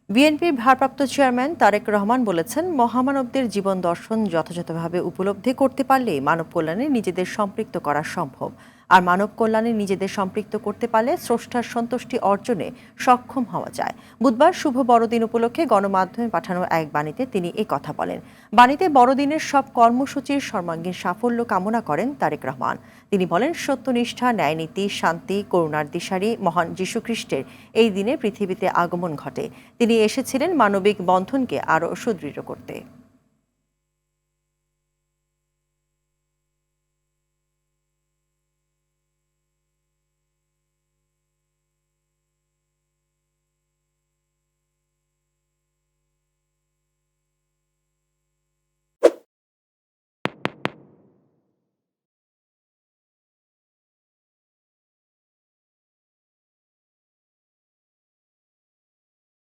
বিএনপির ভারপ্রাপ্ত চেয়ারম্যান তারেক রহমান বলেছেন, মহামানবদের জীবন দর্শন যথাযথভাবে উপলব্ধি করতে পারলেই মানব কল্যাণে নিজেদের সম্পৃক্ত করা সম্ভব। আর মানব কল্যাণে নিজেদের সম্পৃক্ত করতে পারলে স্রষ্টার সন্তুষ্টি অর্জনে সক্ষম হওয়া যায়। বুধবার শুভ বড়দিন উপলক্ষে গণমাধ্যমে পাঠানো এক বাণীতে তিনি এ কথা বলেন। বাণীতে বড়দিনের সব কর্মসূচির সর্বাঙ্গীন সাফল্য কামনা করেন তারেক রহমান। তিনি বলেন, সত্যনিষ্ঠা, ন্যায়নীতি, শান্তি, করুণার দিশারি মহান যীশুখ্রিস্টের এই দিনে পৃথিবীতে আগমন ঘটে। তিনি এসেছিলেন মানবিক বন্ধনকে আরও সুদৃঢ় করতে।